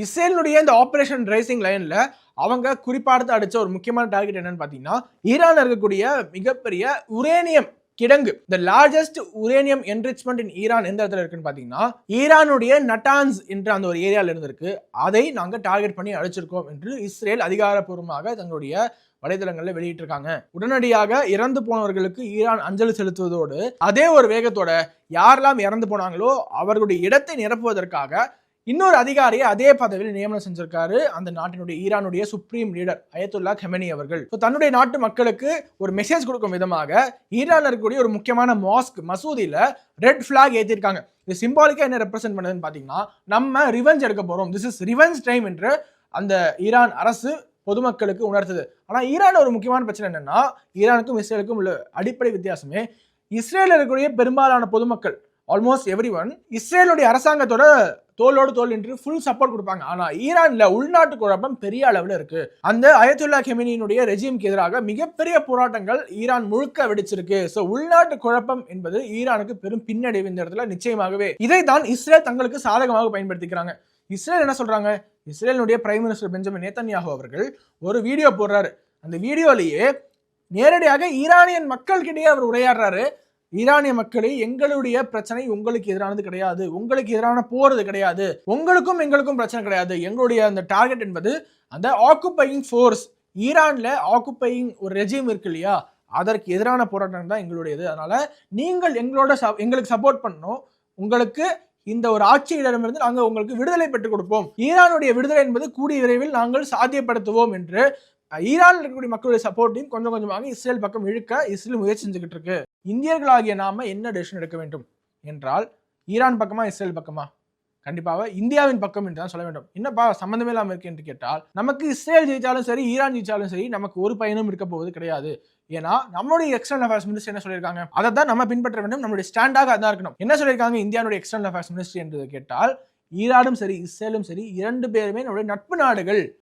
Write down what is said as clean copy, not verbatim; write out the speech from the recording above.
இஸ்ரேலுடைய இந்த operation rising லைன்ல அவங்க குறிப்பாடுத்து அடிச்ச ஒரு முக்கியமான டார்கெட் என்னன்னு பாத்தீங்கன்னா, ஈரான் இருக்கக்கூடிய மிகப்பெரிய உரேனியம் கிடங்கு, the largest uranium enrichment in Iran எந்த இடத்துல இருக்குன்னு பாத்தீங்கன்னா, ஈரானுடைய நட்டான்ஸ் என்ற அந்த ஒரு ஏரியால இருந்திருக்கு. அதை நாங்க டார்கெட் பண்ணி அழிச்சிருக்கோம் என்று இஸ்ரேல் அதிகாரப்பூர்வமாக தங்களுடைய வலைதளங்கள்ல வெளியிட்டிருக்காங்க. உடனடியாக இறந்து போனவர்களுக்கு ஈரான் அஞ்சலி செலுத்துவதோடு அதே ஒரு வேகத்தோட யாரெல்லாம் இறந்து போனாங்களோ அவர்களுடைய இடத்தை நிரப்புவதற்காக இன்னொரு அதிகாரியை அதே பதவியில் நியமனம் செஞ்சிருக்காரு அந்த நாட்டினுடைய ஈரானுடைய சுப்ரீம் லீடர் அயத்துல்லா கெமனி அவர்கள். தன்னுடைய நாட்டு மக்களுக்கு ஒரு மெசேஜ் கொடுக்கும் விதமாக ஈரான்ல இருக்கக்கூடிய ஒரு முக்கியமான மாஸ்க் மசூதியில ரெட் பிளாக் ஏற்றிருக்காங்க. இது சிம்பாலிக்கா என்ன ரெப்ரசென்ட் பண்ணுதுன்னு பாத்தீங்கன்னா, நம்ம ரிவெஞ்ச் எடுக்க போறோம், திஸ் இஸ் ரிவெஞ்ச் டைம் என்று அந்த ஈரான் அரசு பொதுமக்களுக்கு உணர்த்துது. ஆனா ஈரான் ஒரு முக்கியமான பிரச்சனை என்னன்னா, ஈரானுக்கும் இஸ்ரேலுக்கும் உள்ள அடிப்படை வித்தியாசமே, இஸ்ரேல் இருக்கக்கூடிய பெரும்பாலான பொதுமக்கள் ஆல்மோஸ்ட் எவ்ரி ஒன் இஸ்ரேலுடைய அரசாங்கத்தோட தோளோடு தோல் என்று ஃபுல் சப்போர்ட் கொடுப்பாங்க. ஆனா ஈரான்ல உள்நாட்டு குழப்பம் பெரிய அளவில் இருக்கு. அந்த அயத்துல்லா கெமினியினுடைய ரெஜிமுக்கு எதிராக மிகப்பெரிய போராட்டங்கள் ஈரான் முழுக்க வெடிச்சிருக்கு. சோ உள்நாட்டு குழப்பம் என்பது ஈரானுக்கு பெரும் பின்னடைவு இந்த இடத்துல நிச்சயமாகவே. இதை தான் இஸ்ரேல் தங்களுக்கு சாதகமாக பயன்படுத்திக்கிறாங்க. இஸ்ரேல் என்ன சொல்றாங்க? இஸ்ரேலுடைய பிரைம் மினிஸ்டர் பெஞ்சமின் நேதன்யாஹூ அவர்கள் ஒரு வீடியோ போடுறாரு. அந்த வீடியோலேயே நேரடியாக ஈரானியன் மக்கள்கிட்டயே அவர் உரையாடுறாரு. ஈரானிய மக்களே, எங்களுடைய பிரச்சனை உங்களுக்கு எதிரானது கிடையாது, உங்களுக்கு எதிரான போறது கிடையாது, உங்களுக்கும் எங்களுக்கும் பிரச்சனை கிடையாது. எங்களுடைய அந்த டார்கெட் என்பது அந்த ஆக்குபையிங் ஃபோர்ஸ், ஈரான்ல ஆக்குபையிங் ஒரு ரெஜிம் இருக்கு இல்லையா, அதற்கு எதிரான போராட்டம் தான் எங்களுடையது. அதனால நீங்கள் எங்களுக்கு சப்போர்ட் பண்ணணும். உங்களுக்கு இந்த ஒரு ஆட்சியிடமிருந்து நாங்கள் உங்களுக்கு விடுதலை பெற்றுக் கொடுப்போம். ஈரானுடைய விடுதலை என்பது கூடிய விரைவில் நாங்கள் சாத்தியப்படுத்துவோம் என்று ஈரானில் இருக்கக்கூடிய மக்களுடைய சப்போர்ட்டையும் கொஞ்சம் கொஞ்சமாக இஸ்ரேல் பக்கம் இழுக்க இஸ்ரேல் முயற்சி செஞ்சுக்கிட்டு இருக்கு. இந்தியர்களாகிய நாம என்ன டெசிஷன் எடுக்க வேண்டும் என்றால், ஈரான் பக்கமா இஸ்ரேல் பக்கமா? கண்டிப்பாக இந்தியாவின் பக்கம் என்று தான் சொல்ல வேண்டும். என்னப்பா சம்பந்தமே இல்லாமல் இருக்கு என்று கேட்டால், நமக்கு இஸ்ரேல் ஜெயிச்சாலும் சரி, ஈரான் ஜெயிச்சாலும் சரி, நமக்கு ஒரு பயனும் இருக்க போவது கிடையாது. ஏன்னா நம்மளுடைய எக்ஸ்டர்னல் அஃபேர்ஸ் மினிஸ்டர் என்ன சொல்லியிருக்காங்க, அதை தான் நம்ம பின்பற்ற வேண்டும். நம்மளுடைய ஸ்டாண்டாக அதான் இருக்கணும். என்ன சொல்லியிருக்காங்க இந்தியாவுடைய எக்ஸ்டர்னல் அஃபேர்ஸ் மினிஸ்டர் என்று கேட்டால், ஈரானும் சரி இஸ்ரேலும் சரி 2 பேருமே நம்முடைய நட்பு நாடுகள்.